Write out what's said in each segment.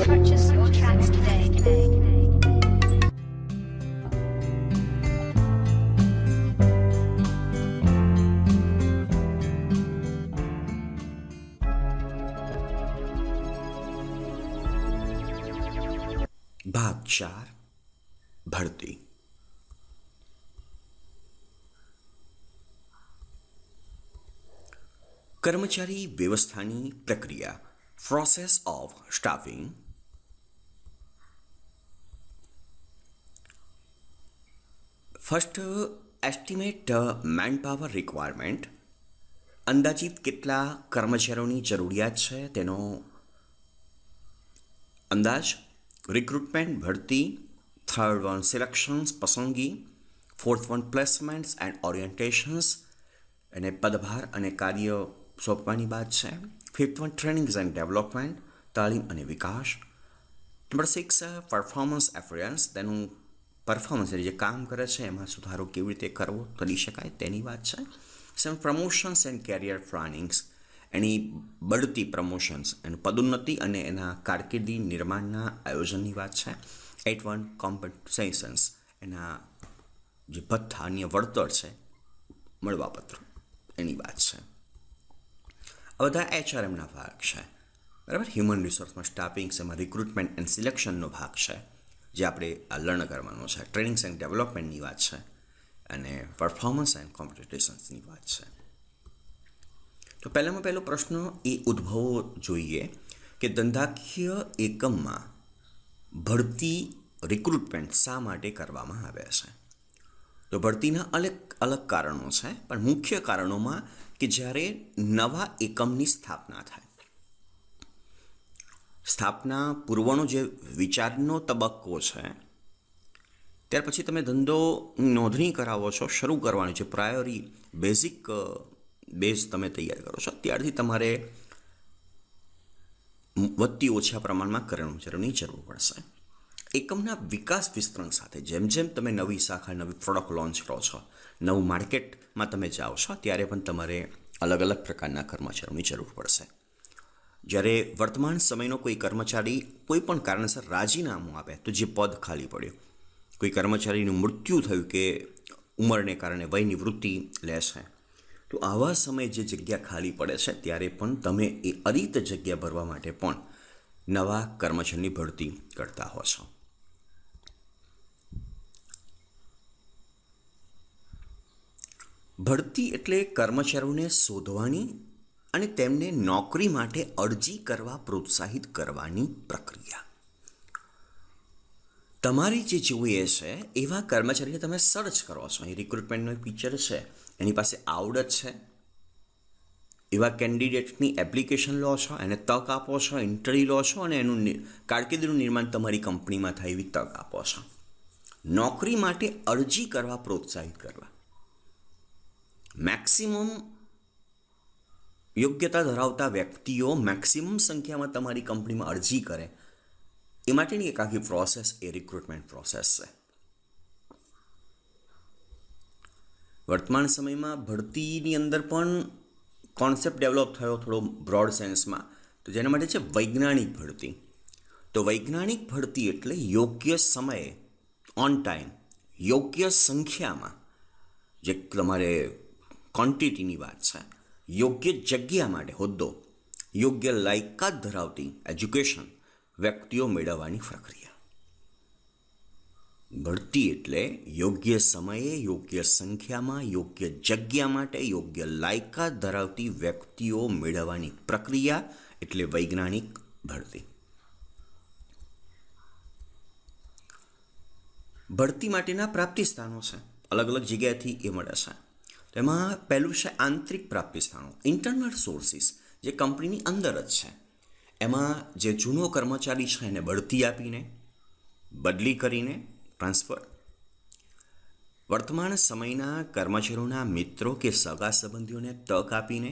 Purchase your tracks today. ભાગ 4 ભરતી. કર્મચારી વ્યવસ્થાની પ્રક્રિયા, process of staffing. First, estimate man power requirement. અંદાજિત કેટલા કર્મચારીઓની જરૂરિયાત છે તેનો અંદાજ. રિક્રુટમેન્ટ ભરતી. થર્ડ વન સિલેક્શન્સ પસંદગી. ફોર્થ વન પ્લેસમેન્ટ્સ એન્ડ ઓરિએન્ટેશન્સ અને પદભાર અને કાર્ય સોંપવાની વાત છે. Fifth one trainings and development, તાલીમ અને વિકાસ. નંબર 6 પરફોર્મન્સ એફિયરન્સ, તેનું પરફોર્મન્સ એટલે જે કામ કરે છે એમાં સુધારો કેવી રીતે કરવો કરી શકાય તેની વાત છે. 7 પ્રમોશન્સ એન્ડ કેરિયર પ્લાનિંગ્સ, એની બઢતી પ્રમોશન્સ એનું પદોન્નતિ અને એના કારકિર્દી નિર્માણના આયોજનની વાત છે. 8 વન કોમ્પન્સેશન્સ, એના જે ભથ્થા અન્ય વળતર છે મળવાપત્ર એની વાત છે. આ બધા HRMના ભાગ છે, બરાબર. હ્યુમન રિસોર્સમાં સ્ટાફિંગ, એમાં રિક્રુટમેન્ટ એન્ડ સિલેક્શનનો ભાગ છે જે આપણે આ લર્ન કરવાનો છે. ટ્રેનિંગ્સ એન્ડ ડેવલપમેન્ટની વાત છે અને પરફોર્મન્સ એન્ડ કોમ્પિટિશન્સની વાત છે. તો પહેલામાં પહેલો પ્રશ્ન એ ઉદ્ભવવો જોઈએ કે ધંધાકીય એકમમાં ભરતી રિક્રુટમેન્ટ શા માટે કરવામાં આવે છે. તો ભરતીના અલગ અલગ કારણો છે, પણ મુખ્ય કારણોમાં કે જ્યારે નવા એકમની સ્થાપના થાય, સ્થાપના પૂર્વનો જે વિચારનો તબક્કો છે, ત્યાર પછી તમે ધંધો નોંધણી કરાવો છો, શરૂ કરવાની છે, પ્રાયોરી બેઝિક બેઝ તમે તૈયાર કરો છો, ત્યારથી તમારે વધતી ઓછા પ્રમાણમાં કર્મચારીઓની જરૂર પડશે. એકમના વિકાસ વિસ્તરણ સાથે જેમ જેમ તમે નવી શાખા, નવી પ્રોડક્ટ લોન્ચ કરો છો, નવું માર્કેટમાં તમે જાઓ છો, ત્યારે પણ તમારે અલગ અલગ પ્રકારના કર્મચારીઓની જરૂર પડશે. જ્યારે વર્તમાન સમયનો કોઈ કર્મચારી કોઈ પણ કારણસર રાજીનામું આપે તો જે પદ ખાલી પડ્યું, કોઈ કર્મચારીનું મૃત્યુ થયું કે ઉંમરને કારણે વય નિવૃત્તિ લે છે, તો આવા સમયે જે જગ્યા ખાલી પડે છે ત્યારે પણ તમે એ અરિત જગ્યા ભરવા માટે પણ નવા કર્મચારીની ભરતી કરતા હો છો. ભરતી એટલે કર્મચારીઓને શોધવાની અને તેમને નોકરી માટે અરજી કરવા પ્રોત્સાહિત કરવાની પ્રક્રિયા. તમારી જે જોઈએ છે એવા કર્મચારીને તમે સર્ચ કરો છો. અહીં રિક્રુટમેન્ટનો એક ફીચર છે, એની પાસે આવડત છે એવા કેન્ડિડેટની એપ્લિકેશન લો છો, એને તક આપો છો, ઇન્ટરવ્યૂ લો છો અને એનું કારકિર્દીનું નિર્માણ તમારી કંપનીમાં થાય એવી તક આપો છો. નોકરી માટે અરજી કરવા પ્રોત્સાહિત કરવા. મેક્સિમમ યોગ્યતા ધરાવતા વ્યક્તિઓ મેક્સિમમ સંખ્યામાં તમારી કંપનીમાં અરજી કરે એ માટેની એક આખી પ્રોસેસ એ રિક્રુટમેન્ટ પ્રોસેસ છે. વર્તમાન સમયમાં ભરતીની અંદર પણ કોન્સેપ્ટ ડેવલપ થયો થોડો બ્રોડ સેન્સમાં, તો જેના માટે છે વૈજ્ઞાનિક ભરતી. તો વૈજ્ઞાનિક ભરતી એટલે યોગ્ય સમયે, ઓન ટાઈમ, યોગ્ય સંખ્યામાં, જે તમારે ક્વોન્ટિટીની વાત છે, યોગ્ય જગ્યા માટે હોદ્દો, યોગ્ય લાયકાત ધરાવતી એજ્યુકેશન વ્યક્તિઓ મેળવવાની પ્રક્રિયા. ભરતી એટલે યોગ્ય સમયે, યોગ્ય સંખ્યામાં, યોગ્ય જગ્યા માટે, યોગ્ય લાયકાત ધરાવતી વ્યક્તિઓ મેળવવાની પ્રક્રિયા એટલે વૈજ્ઞાનિક ભરતી. ભરતી માટેના પ્રાપ્તિ સ્થાનો છે, અલગ અલગ જગ્યાએથી એ મળે છે. તેમાં પહેલું છે આંતરિક પ્રાપ્તિ સ્થાનો, ઇન્ટરનલ સોર્સિસ, જે કંપનીની અંદર જ છે. એમાં જે જૂનો કર્મચારી છે એને બઢતી આપીને, બદલી કરીને, ટ્રાન્સફર. વર્તમાન સમયના કર્મચારીઓના મિત્રો કે સગા સંબંધીઓને તક આપીને,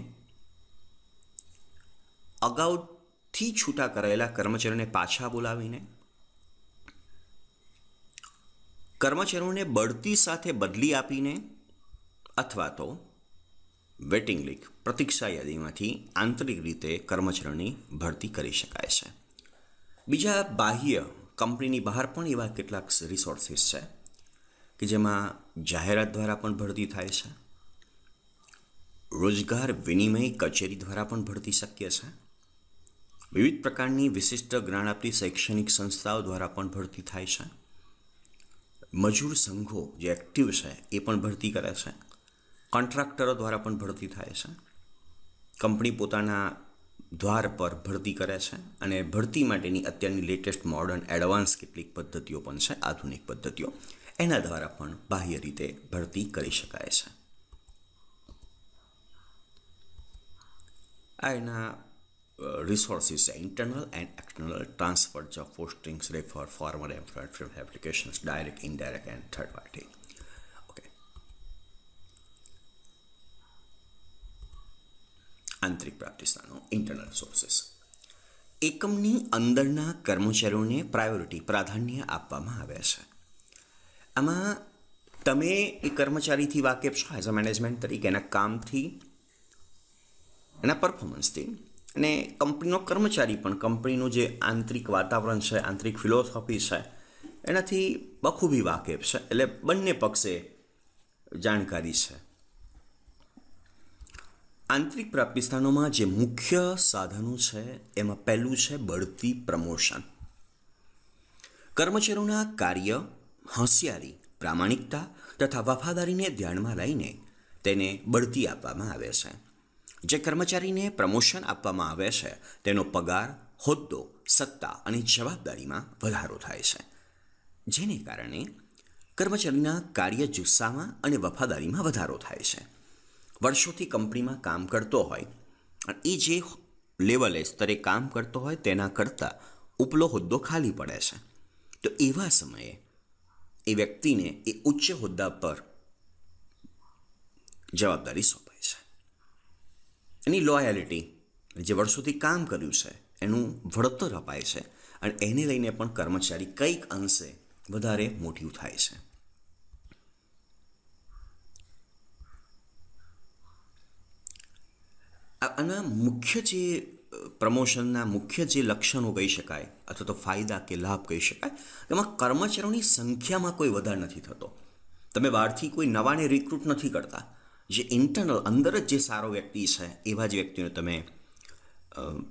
અગાઉથી છૂટા કરાયેલા કર્મચારીઓને પાછા બોલાવીને, કર્મચારીઓને બઢતી સાથે બદલી આપીને, અથવા તો વેટિંગ લિસ્ટ પ્રતીક્ષા યાદીમાંથી આંતરિક રીતે કર્મચારીઓની ભરતી કરી શકાય છે. બીજા બાહ્ય કંપનીની બહાર પણ એવા કેટલાક રિસોર્સિસ છે કે જેમાં જાહેરાત દ્વારા પણ ભરતી થાય છે, રોજગાર વિનિમય કચેરી દ્વારા પણ ભરતી શક્ય છે, વિવિધ પ્રકારની વિશિષ્ટ જ્ઞાન આપતી શૈક્ષણિક સંસ્થાઓ દ્વારા પણ ભરતી થાય છે, મજૂર સંઘો જે એક્ટિવ છે એ પણ ભરતી કરે છે, કોન્ટ્રાક્ટરો દ્વારા પણ ભરતી થાય છે, કંપની પોતાના દ્વાર પર ભરતી કરે છે અને ભરતી માટેની અત્યારની લેટેસ્ટ મોડર્ન એડવાન્સ કેટલીક પદ્ધતિઓ પણ છે, આધુનિક પદ્ધતિઓ, એના દ્વારા પણ બાહ્ય રીતે ભરતી કરી શકાય છે. આ એના રિસોર્સિસ છે. Internal and external transfer job postings refer former employment applications direct indirect and third party. Okay, આંતરિક પ્રાપ્તિ સ્થાનો ઇન્ટરનલ સોર્સિસ. એકમની અંદરના કર્મચારીઓને પ્રાધાન્ય આપવામાં આવે છે. આમાં તમે એ કર્મચારીથી વાકેફ છો એઝ અ મેનેજમેન્ટ તરીકે, એના કામથી, એના પરફોર્મન્સથી, અને કંપનીનો કર્મચારી પણ કંપનીનું જે આંતરિક વાતાવરણ છે, આંતરિક ફિલોસોફી છે, એનાથી બખૂબી વાકેફ છે. એટલે બંને પક્ષે જાણકારી છે. આંતરિક પ્રાપ્તિ સ્થાનોમાં જે મુખ્ય સાધનો છે એમાં પહેલું છે બઢતી, પ્રમોશન. કર્મચારીઓના કાર્ય, હોશિયારી, પ્રામાણિકતા તથા વફાદારીને ધ્યાનમાં લઈને તેને બઢતી આપવામાં આવે છે. જે કર્મચારીને પ્રમોશન આપવામાં આવે છે તેનો પગાર, હોદ્દો, સત્તા અને જવાબદારીમાં વધારો થાય છે, જેને કારણે કર્મચારીના કાર્ય જુસ્સામાં અને વફાદારીમાં વધારો થાય છે. વર્ષોથી કંપનીમાં કામ કરતો હોય અને એ જે લેવલે સ્તરે કામ કરતો હોય તેના કરતાં ઉપલો હોદ્દો ખાલી પડે છે, તો એવા સમયે એ વ્યક્તિને એ ઉચ્ચ હોદ્દા પર જવાબદારી સોંપાય છે. એની લોયાલિટી, જે વર્ષોથી કામ કર્યું છે એનું વળતર અપાય છે અને એને લઈને પણ કર્મચારી કંઈક અંશે વધારે મોટિવ થાય છે. આના મુખ્ય જે પ્રમોશનના મુખ્ય જે લક્ષણો કહી શકાય અથવા તો ફાયદા કે લાભ કહી શકાય, એમાં કર્મચારીઓની સંખ્યામાં કોઈ વધારો નથી થતો. તમે બહારથી કોઈ નવાને રિક્રુટ નથી કરતા. જે ઇન્ટરનલ અંદર જ જે સારો વ્યક્તિ છે એવા જ વ્યક્તિને તમે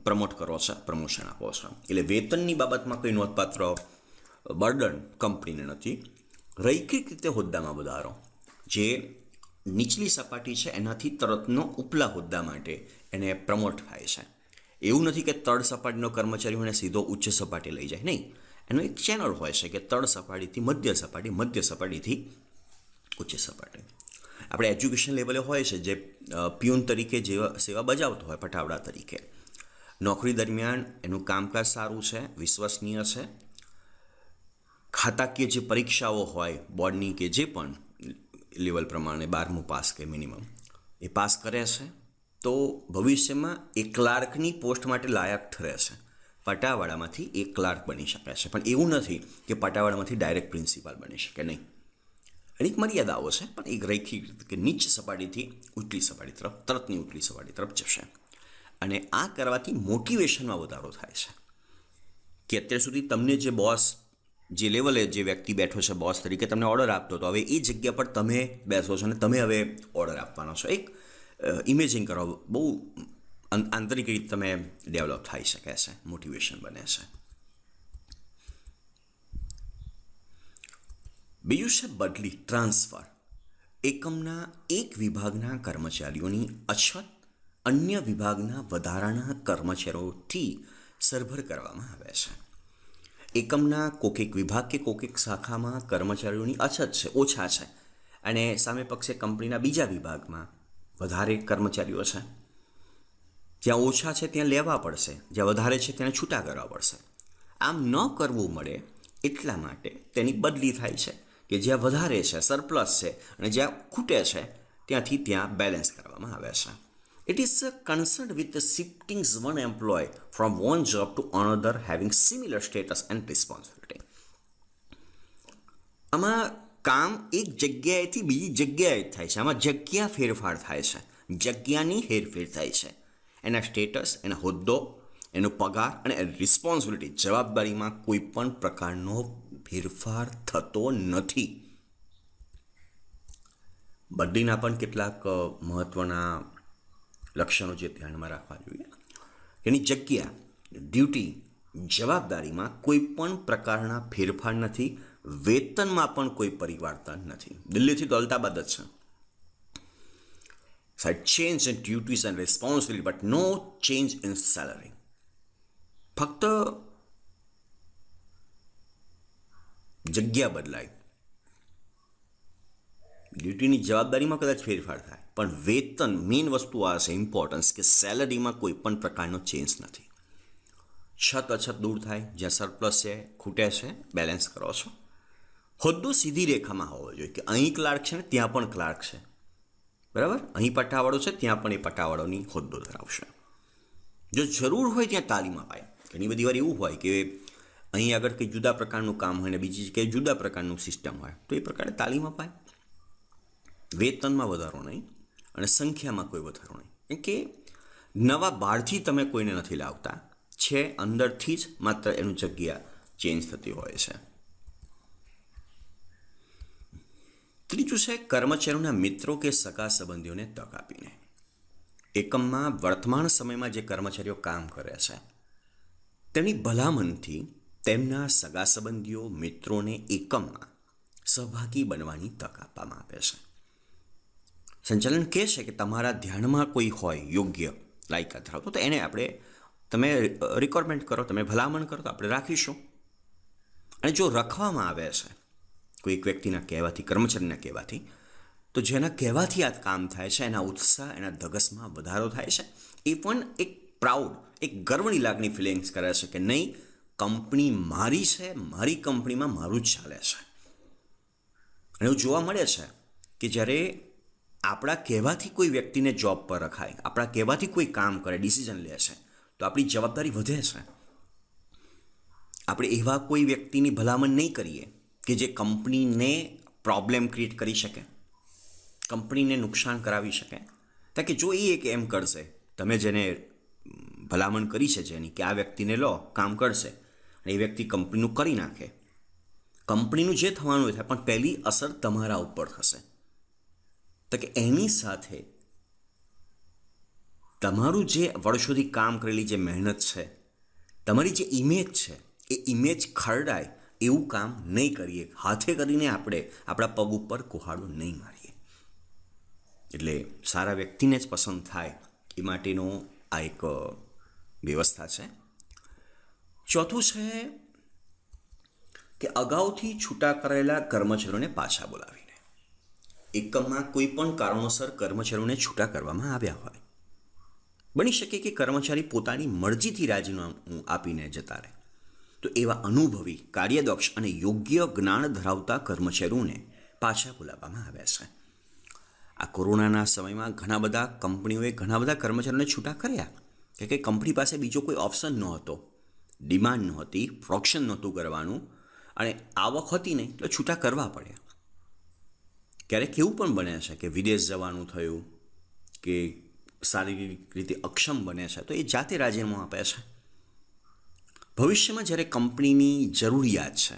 પ્રમોટ કરો છો, પ્રમોશન આપો છો. એટલે વેતનની બાબતમાં કોઈ નોંધપાત્ર બર્ડન કંપનીને નથી. રૈખિક રીતે હોદ્દામાં વધારો, જે નીચલી સપાટી છે એનાથી તરતનો ઉપલા હોદ્દા માટે એને પ્રમોટ થાય છે. એવું નથી કે તળ સપાટીનો કર્મચારી હોય સીધો ઉચ્ચ સપાટી લઈ જાય, નહીં. એનું એક ચેનલ હોય છે કે તળ સપાટીથી મધ્ય સપાટી, મધ્ય સપાટીથી ઉચ્ચ સપાટી. આપણે એજ્યુકેશન લેવલે હોય છે જે પ્યુન તરીકે જેવા સેવા બજાવતો હોય, પટાવડા તરીકે. નોકરી દરમિયાન એનું કામકાજ સારું છે, વિશ્વસનીય છે, ખાતાકીય જે પરીક્ષાઓ હોય બોર્ડની કે જે પણ લેવલ પ્રમાણે 12મું પાસ કે મિનિમમ એ પાસ કરે છે, તો ભવિષ્યમાં એ ક્લાર્કની પોસ્ટ માટે લાયક ઠરે છે. પટાવાળામાંથી એક ક્લાર્ક બની શકે છે, પણ એવું નથી કે પટાવાળામાંથી ડાયરેક્ટ પ્રિન્સિપાલ બની શકે, નહીં. એની મર્યાદાઓ છે, પણ એક રૈખિક કે નીચ સપાટીથી ઉચલી સપાટી તરફ, તરતની ઉચલી સપાટી તરફ જશે. અને આ કરવાથી મોટિવેશનમાં વધારો થાય છે કે અત્યાર સુધી તમને જે બોસ, જે લેવલે જે વ્યક્તિ બેઠો છે બોસ તરીકે, તમને ઓર્ડર આપતો હતો, હવે એ જગ્યા પર તમે બેસો છો અને તમે હવે ઓર્ડર આપવાનો છો. એક ઇમેજિન કરો, બહુ આંતરિક રીતે તમે ડેવલપ થઈ શકે છે, મોટિવેશન બને છે. બીજું છે બદલી, ટ્રાન્સફર. એકમના એક વિભાગના કર્મચારીઓની અછત અન્ય વિભાગના વધારાના કર્મચારીઓથી સરભર કરવામાં આવે છે. એકમના કોઈક વિભાગ કે કોઈક શાખામાં કર્મચારીઓની અછત છે, ઓછા છે, અને સામે પક્ષે કંપનીના બીજા વિભાગમાં વધારે કર્મચારીઓ છે. જ્યાં ઓછા છે ત્યાં લેવા પડશે, જ્યાં વધારે છે તેને છૂટા કરવા પડશે. આમ ન કરવું મળે એટલા માટે તેની બદલી થાય છે કે જ્યાં વધારે છે, સરપ્લસ છે, અને જ્યાં ખૂટે છે ત્યાંથી ત્યાં બેલેન્સ કરવામાં આવે છે. It is concerned with the shifting one employee from one job to another having similar status and responsibility. આમાં કામ એક જગ્યાએથી બીજી જગ્યાએ થાય છે, આમાં જગ્યા ફેરફાર થાય છે. જગ્યાની હેરફેર થાય છે. એના સ્ટેટસ, એના હોદ્દો, એનો પગાર અને રિસ્પોન્સિબિલિટી, જવાબદારીમાં કોઈ પણ પ્રકારનો ફેરફાર થતો નથી. બદલીના પણ કેટલાક મહત્ત્વના લક્ષણો જે ધ્યાનમાં રાખવા જોઈએ. એની જગ્યા, ડ્યુટી, જવાબદારીમાં કોઈ પણ પ્રકારના ફેરફાર નથી. વેતનમાં પણ કોઈ પરિવર્તન નથી. દિલ્હીથી તો અલતાબાદ જ છે. Side change in duties and responsibility but no change in salary. ફક્ત જગ્યા બદલાય, ડ્યુટીની જવાબદારીમાં કદાચ ફેરફાર થાય, પણ વેતન, મેઇન વસ્તુ આ છે ઇમ્પોર્ટન્સ, કે સેલરીમાં કોઈ પણ પ્રકારનો ચેન્જ નથી. છત અછત દૂર થાય, જ્યાં સરપ્લસ છે, ખૂટે છે, બેલેન્સ કરો છો. હોદ્દો સીધી રેખામાં હોવો જોઈએ, કે અહીં ક્લાર્ક છે ને ત્યાં પણ ક્લાર્ક છે, બરાબર. અહીં પટ્ટાવાળો છે ત્યાં પણ એ પટ્ટાવાળોની હોદ્દો ધરાવશે. જો જરૂર હોય ત્યાં તાલીમ અપાય. ઘણી બધી વાર એવું હોય કે અહીં આગળ કંઈ જુદા પ્રકારનું કામ હોય ને બીજી જગ્યાએ જુદા પ્રકારનું સિસ્ટમ હોય, તો એ પ્રકારે તાલીમ અપાય. વેતનમાં વધારો નહીં અને સંખ્યામાં કોઈ વધારો નહીં. કેમ કે નવા બહારથી તમે કોઈને નથી લાવતા, છે અંદરથી જ માત્ર એનું જગ્યા ચેન્જ થતી હોય છે. ત્રીજું છે કર્મચારીઓના મિત્રો કે સગા સંબંધીઓને તક આપીને. એકમમાં વર્તમાન સમયમાં જે કર્મચારીઓ કામ કરે છે તેમની ભલામણથી તેમના સગા સંબંધીઓ, મિત્રોને એકમમાં સહભાગી બનવાની તક આપવામાં આવે છે. સંચાલન કહે છે કે તમારા ધ્યાનમાં કોઈ હોય યોગ્ય લાયકાત ધરાવતો, તો એને તમે રિક્વાયરમેન્ટ કરો, તમે ભલામણ કરો તો આપણે રાખીશું. અને જો રખવામાં આવે છે કોઈ એક વ્યક્તિના કહેવાથી, કર્મચારીના કહેવાથી, તો જેના કહેવાથી આ કામ થાય છે એના ઉત્સાહ, એના ધગસમાં વધારો થાય છે. એ પણ એક પ્રાઉડ, એક ગર્વની લાગણી ફિલિંગ્સ કરે છે કે નહીં, કંપની મારી છે, મારી કંપનીમાં મારું જ ચાલે છે. અને એવું જોવા મળે છે કે જ્યારે આપણા કહેવાથી કોઈ વ્યક્તિને જોબ પર રખાય, આપણા કહેવાથી કોઈ કામ કરે, ડિસિઝન લે છે, તો આપણી જવાબદારી વધે છે. આપણે એવા કોઈ વ્યક્તિની ભલામણ નહીં કરીએ કે જે કંપનીને પ્રોબ્લેમ ક્રિએટ કરી શકે, કંપનીને નુકસાન કરાવી શકે. કારણ કે જો એ એક એમ કરશે, તમે જેને ભલામણ કરી છે જેની કે આ વ્યક્તિને લો, કામ કરશે, અને એ વ્યક્તિ કંપનીનું કરી નાખે, કંપનીનું જે થવાનું થાય, પણ પહેલી અસર તમારા ઉપર થશે. તો કે એની સાથે તમારું જે વર્ષોથી કામ કરેલી જે મહેનત છે, તમારી જે ઇમેજ છે, એ ઇમેજ ખરડાય એવું કામ નહીં કરીએ. હાથે કરીને આપણે આપણા પગ ઉપર કુહાડો નહીં મારીએ. એટલે સારા વ્યક્તિને જ પસંદ થાય એ માટેનો આ એક વ્યવસ્થા છે. ચોથું છે કે અગાઉથી છૂટા કરાયેલા કર્મચારીઓને પાછા બોલાવીને. એકમમાં કોઈ પણ કારણોસર કર્મચારીઓને છૂટા કરવામાં આવ્યા હોય, બની શકે કે કર્મચારી પોતાની મરજીથી રાજીનામું આપીને જતા રહે, તો એવા અનુભવી, કાર્યદક્ષ અને યોગ્ય જ્ઞાન ધરાવતા કર્મચારીઓને પાછા બોલાવવામાં આવ્યા છે. આ કોરોનાના સમયમાં ઘણા બધા કંપનીઓએ ઘણા બધા કર્મચારીઓને છૂટા કર્યા, કે કંપની પાસે બીજો કોઈ ઓપ્શન નહોતો, ડિમાન્ડ નહોતી, પ્રોડક્શન નહોતું કરવાનું, અને આવક હતી નહીં, તો છૂટા કરવા પડ્યા. ક્યારેક એવું પણ બને છે કે વિદેશ જવાનું થયું, કે શારીરિક રીતે અક્ષમ બને છે, તો એ જાતે રાજીનામું આપે છે. ભવિષ્યમાં જ્યારે કંપનીની જરૂરિયાત છે,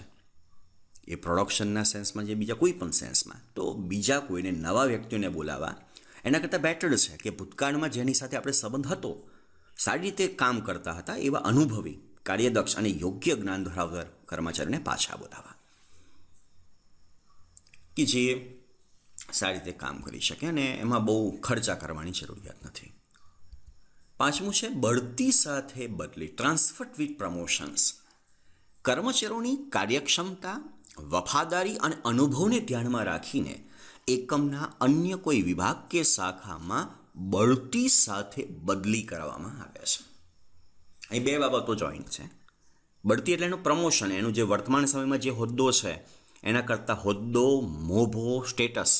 એ પ્રોડક્શનના સેન્સમાં, જે બીજા કોઈ પણ સેન્સમાં, તો બીજા કોઈને, નવા વ્યક્તિઓને બોલાવવા એના કરતાં બેટર છે કે ભૂતકાળમાં જેની સાથે આપણે સંબંધ હતો, સારી રીતે કામ કરતા હતા, એવા અનુભવી, કાર્યદક્ષ અને યોગ્ય જ્ઞાન ધરાવતા કર્મચારીને પાછા બોલાવવા, કે જે સારી રીતે કામ કરી શકે અને એમાં બહુ ખર્ચા કરવાની જરૂરિયાત નથી. પાંચમું છે બઢતી સાથે બદલી, ટ્રાન્સફર વિથ પ્રમોશન્સ. કર્મચારીઓની કાર્યક્ષમતા, વફાદારી અને અનુભવને ધ્યાનમાં રાખીને એકમના અન્ય કોઈ વિભાગ કે શાખામાં બઢતી સાથે બદલી કરવામાં આવે છે. અહીં બે બાબતો જોઈન્ટ છે. બઢતી એટલે એનું પ્રમોશન, એનું જે વર્તમાન સમયમાં જે હોદ્દો છે એના કરતાં હોદ્દો, મોભો, સ્ટેટસ,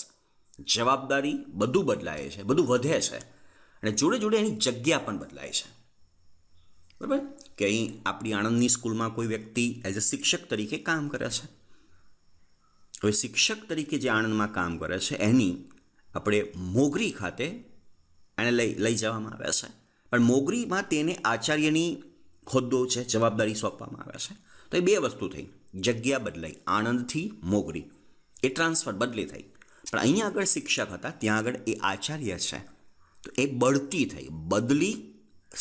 જવાબદારી બધું બદલાય છે, બધું વધે છે, અને જોડે જોડે એની જગ્યા પણ બદલાય છે. બરાબર? કે અહીં આપણી આણંદની સ્કૂલમાં કોઈ વ્યક્તિ એઝ અ શિક્ષક તરીકે કામ કરે છે. હવે શિક્ષક તરીકે જે આણંદમાં કામ કરે છે એની આપણે મોગરી ખાતે એને લઈ જવામાં આવે છે. પણ મોગરીમાં તેને આચાર્યની હોદ્દો છે, જવાબદારી સોંપવામાં આવે છે. તો એ બે વસ્તુ થઈ, જગ્યા બદલાઈ, આણંદથી મોગરી, એ ટ્રાન્સફર બદલી થઈ. પણ અહીંયા આગળ શિક્ષક હતા, ત્યાં આગળ એ આચાર્ય છે, તો એ બઢતી થઈ, બદલી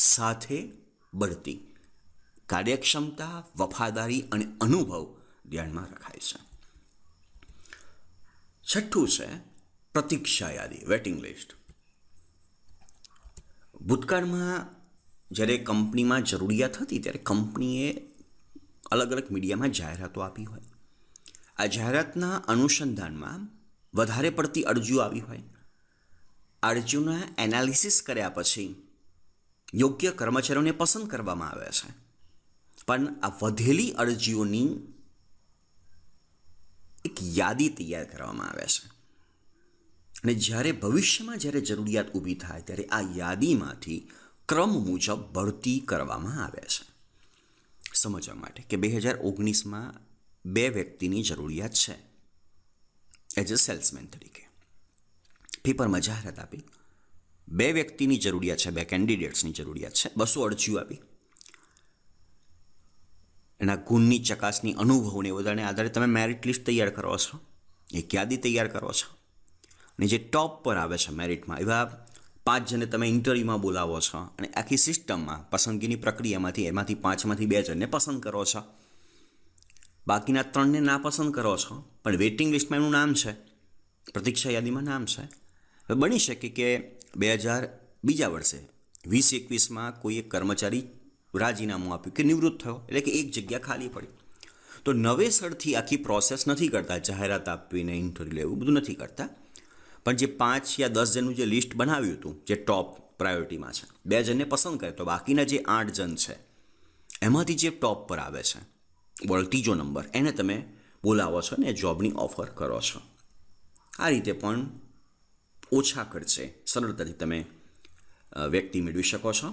સાથે બઢતી. કાર્યક્ષમતા, વફાદારી અને અનુભવ ધ્યાનમાં રખાય છે. છઠ્ઠું છે પ્રતીક્ષા યાદી, વેટિંગ લિસ્ટ. ભૂતકાળમાં જ્યારે કંપનીમાં જરૂરિયાત હતી ત્યારે કંપનીએ અલગ અલગ મીડિયામાં જાહેરાતો આપી હોય. આ જાહેરાતના અનુસંધાનમાં વધારે પડતી અરજીઓ આવી હોય. અરજીઓના એનાલિસિસ કર્યા પછી યોગ્ય કર્મચારીઓને પસંદ કરવામાં આવે છે. પણ આ વધેલી અરજીઓની એક યાદી તૈયાર કરવામાં આવે છે અને જ્યારે ભવિષ્યમાં જ્યારે જરૂરિયાત ઊભી થાય ત્યારે આ યાદીમાંથી ક્રમ મુજબ બઢતી કરવામાં આવે છે. સમજવા માટે કે 2019માં 2 વ્યક્તિની જરૂરિયાત છે એઝ અ સેલ્સમેન તરીકે. પેપરમાં જાહેરાત આપી, 2 વ્યક્તિની જરૂરિયાત છે, 2 કેન્ડિડેટ્સની જરૂરિયાત છે, 200 અરજીઓ આપી. એના ગુણની ચકાસણી, અનુભવને બધાને આધારે તમે મેરિટ લિસ્ટ તૈયાર કરો છો, એક યાદી તૈયાર કરો છો. અને જે ટોપ પર આવે છે મેરિટમાં, એવા 5 જણને તમે ઇન્ટરવ્યૂમાં બોલાવો છો અને આખી સિસ્ટમમાં પસંદગીની પ્રક્રિયામાંથી એમાંથી 5માંથી 2 જણને પસંદ કરો છો. બાકીના 3ને નાપસંદ કરો છો, પણ વેઇટિંગ લિસ્ટમાં એનું નામ છે, પ્રતીક્ષા યાદીમાં નામ છે. હવે બની શકે કે 2022 વર્ષે 2021માં કોઈ એક કર્મચારી રાજીનામું આપ્યું કે નિવૃત્ત થયો, એટલે કે એક જગ્યા ખાલી પડી. તો નવેસરથી આખી પ્રોસેસ નથી કરતા, જાહેરાત આપવીને ઇન્ટરવ્યૂ લેવું બધું નથી કરતા. પણ જે 5 યા 10 જણનું જે લિસ્ટ બનાવ્યું હતું, જે ટોપ પ્રાયોરિટીમાં છે, 2 જણને પસંદ કરે, તો બાકીના જે 8 જણ છે એમાંથી જે ટોપ પર આવે છે, બોલ ત્રીજો નંબર, એને તમે બોલાવો છો ને જોબની ઓફર કરો છો. આ રીતે પણ ઓછા ખર્ચે સરળતાથી તમે વ્યક્તિ મેળવી શકો છો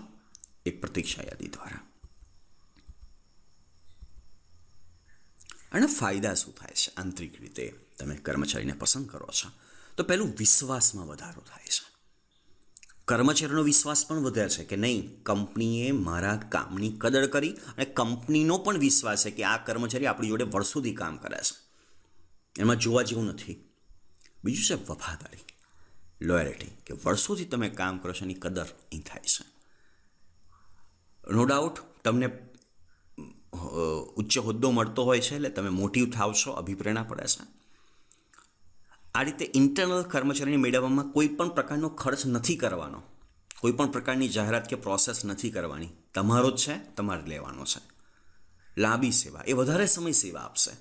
એક પ્રતીક્ષા યાદી દ્વારા. અને ફાયદા શું થાય છે આંતરિક રીતે તમે કર્મચારીને પસંદ કરો છો? તો પહેલું, વિશ્વાસમાં વધારો થાય છે. કર્મચારીનો વિશ્વાસ પણ વધે છે કે નહીં, કંપનીએ મારા કામની કદર કરી અને કંપનીનો પણ વિશ્વાસ છે કે આ કર્મચારી આપણી જોડે વર્ષોથી કામ કરે છે, એમાં જોવા જેવું નથી. બીજું છે વફાદારી, લોયલ્ટી, કે વર્ષોથી તમે કામ કરો છો એની કદર અહીં થાય છે. નો ડાઉટ તમને ઉચ્ચ હોદ્દો મળતો હોય છે એટલે તમે મોટિવ થાવ છો, અભિપ્રેરણા પડે છે. આ રીતે ઇન્ટરનલ કર્મચારીને મેળવવામાં કોઈ પણ પ્રકારનો ખર્ચ નથી કરવાનો, કોઈ પણ પ્રકારની જાહેરાત કે પ્રોસેસ નથી કરવાની, તમારો જ છે, તમારે લેવાનો છે. લાંબી સેવા, એ વધારે સમય સેવા આપશે,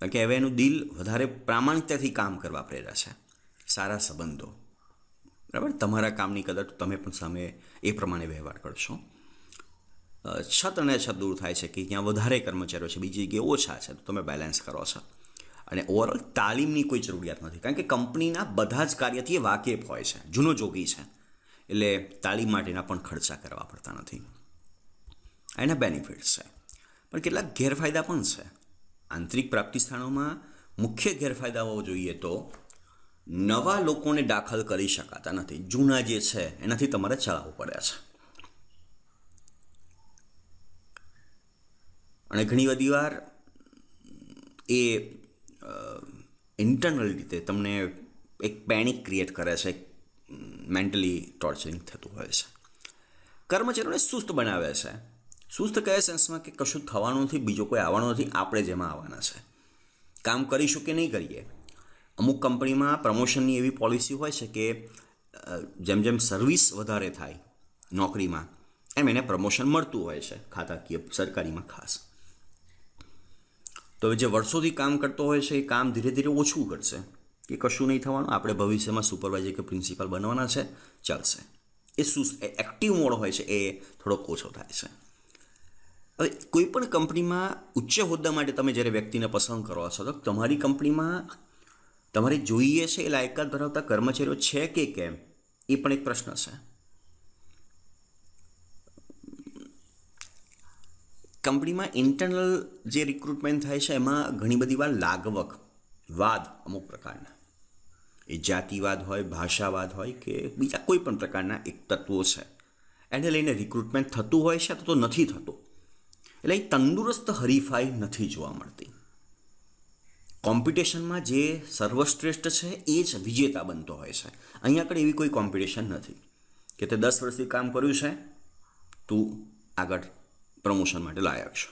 કારણ કે હવે એનું દિલ વધારે પ્રામાણિકતાથી કામ કરવા પ્રેરે છે. સારા સંબંધો, બરાબર, તમારા કામની કદર તમે પણ સામે એ પ્રમાણે વ્યવહાર કરશો. છત અને છત દૂર થાય છે કે ત્યાં વધારે કર્મચારીઓ છે, બીજી જગ્યાએ ઓછા છે, તો તમે બેલેન્સ કરો છો. અને ઓવરઓલ તાલીમની કોઈ જરૂરિયાત નથી, કારણ કે કંપનીના બધા જ કાર્યથી એ વાકેફ હોય છે, જૂનો જોગી છે, એટલે તાલીમ માટેના પણ ખર્ચા કરવા પડતા નથી. એના બેનિફિટ્સ છે, પણ કેટલાક ગેરફાયદા પણ છે. આંતરિક પ્રાપ્તિ સ્થાનોમાં મુખ્ય ગેરફાયદાઓ જોઈએ તો નવા લોકોને દાખલ કરી શકાતા નથી, જૂના જે છે એનાથી તમારે ચલાવવું પડે છે. અને ઘણી બધી વાર એ ઇન્ટરનલ રીતે તમને એક પેનિક ક્રિએટ કરે છે, મેન્ટલી ટોર્ચરિંગ થતું હોય છે. કર્મચારીઓને સુસ્ત બનાવે છે. સુસ્ત કયા સેન્સમાં કે કશું થવાનું નથી, બીજો કોઈ આવવાનો નથી, આપણે જેમાં આવવાના છે, કામ કરીશું કે નહીં કરીએ. અમુક કંપનીમાં પ્રમોશનની એવી પોલિસી હોય છે કે જેમ જેમ સર્વિસ વધારે થાય નોકરીમાં એમ એને પ્રમોશન મળતું હોય છે, ખાતાકીય સરકારીમાં ખાસ. તો જે વર્ષોથી કામ કરતો હોય છે એ કામ ધીરે ધીરે ઓછું કરશે કે કશું નહીં થવાનું, આપણે ભવિષ્યમાં સુપરવાઇઝર કે પ્રિન્સિપાલ બનવાના છે, ચાલશે. એ એક્ટિવ મોડ હોય છે એ થોડોક ઓછો થાય છે. હવે કોઈ પણ કંપનીમાં ઉચ્ચ હોદ્દા માટે તમે જ્યારે વ્યક્તિને પસંદ કરો છો તો તમારી કંપનીમાં તમારે જોઈએ છે એ લાયકાત ધરાવતા કર્મચારીઓ છે કે કેમ, એ પણ એક પ્રશ્ન છે. કંપનીમાં ઇન્ટરનલ જે રિક્રુટમેન્ટ થાય છે એમાં ઘણી બધી વાર લાગવક, વાદ અમુક પ્રકારના એ જાતિવાદ હોય, ભાષાવાદ હોય કે બીજા કોઈ પણ પ્રકારના એક તત્વો છે એને લઈને રિક્રુટમેન્ટ થતું હોય છે તો નથી થતું. એટલે એ તંદુરસ્ત હરીફાઈ નથી જોવા મળતી. કોમ્પિટિશનમાં જે સર્વશ્રેષ્ઠ છે એ જ વિજેતા બનતો હોય છે. અહીંયા આગળ એવી કોઈ કોમ્પિટિશન નથી કે તે 10 વર્ષથી કામ કર્યું છે, તું આગળ પ્રમોશન માટે લાયક છે.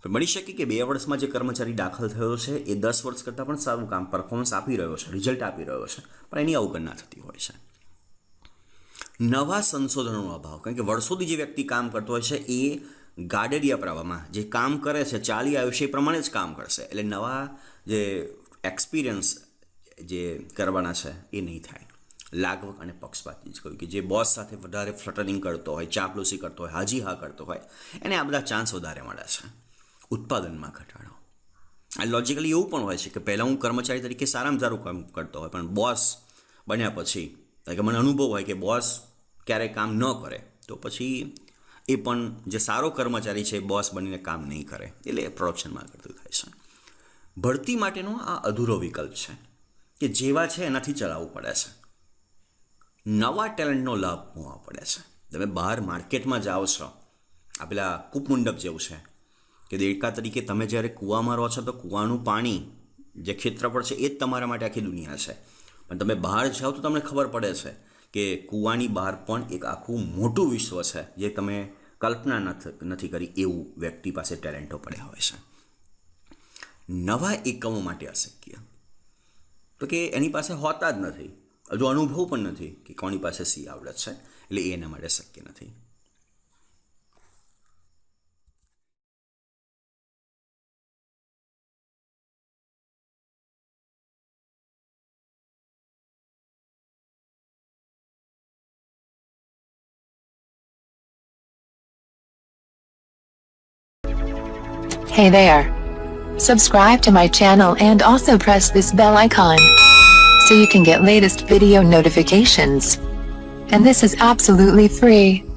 તો બની શકે કે 2 વર્ષમાં જે કર્મચારી દાખલ થયો છે એ 10 વર્ષ કરતાં પણ સારું કામ પરફોર્મન્સ આપી રહ્યો છે, રિઝલ્ટ આપી રહ્યો છે, પણ એની અવગણના થતી હોય છે. નવા સંશોધનોનો અભાવ, કારણ કે વર્ષોથી જે વ્યક્તિ કામ કરતો હોય છે એ ગાડેડિયા પ્રવાહમાં જે કામ કરે છે, ચાલી આવ્યું છે એ પ્રમાણે જ કામ કરશે. એટલે નવા જે એક્સપિરિયન્સ જે કરવાના છે એ નહીં થાય. લાગવક અને પક્ષપાતી જ કહ્યું કે જે બોસ સાથે વધારે ફ્લટરિંગ કરતો હોય, ચાપલુસી કરતો હોય, હાજી હા કરતો હોય, એને આ બધા ચાન્સ વધારે મળે છે. ઉત્પાદનમાં ઘટાડો. આ લોજિકલી એવું પણ હોય છે કે પહેલાં હું કર્મચારી તરીકે સારામાં સારું કામ કરતો હોય, પણ બોસ બન્યા પછી કે મને અનુભવ હોય કે બોસ ક્યારેય કામ ન કરે તો પછી એ પણ જે સારો કર્મચારી છે એ બોસ બનીને કામ નહીં કરે, એટલે પ્રોડક્શનમાં કરતું થાય છે. ભરતી માટેનો આ અધૂરો વિકલ્પ છે કે જેવા છે એનાથી ચલાવવું પડે છે. નવા ટેલેન્ટનો લાભ હોવા પડે છે. તમે બહાર માર્કેટમાં જાઓ છો, આ પેલા કૂપમંડપ જેવું છે કે દેડકા તરીકે તમે જ્યારે કૂવામાં રહો છો તો કૂવાનું પાણી જે ક્ષેત્રફળ છે એ જ તમારા માટે આખી દુનિયા છે. પણ તમે બહાર જાઓ તો તમને ખબર પડે છે કે કૂવાની બહાર પણ એક આખું મોટું વિશ્વ છે જે તમે કલ્પના નથી કરી એવું વ્યક્તિ પાસે ટેલેન્ટો પડ્યા હોય છે. નવા એકમો માટે અશક્ય તો કે એની પાસે હોતા જ નથી, હજુ અનુભવ પણ નથી કે કોની પાસે સી આવડત છે, એટલે એના માટે શક્ય નથી. Hey there. Subscribe to my channel and also press this bell icon so you can get latest video notifications. And this is absolutely free.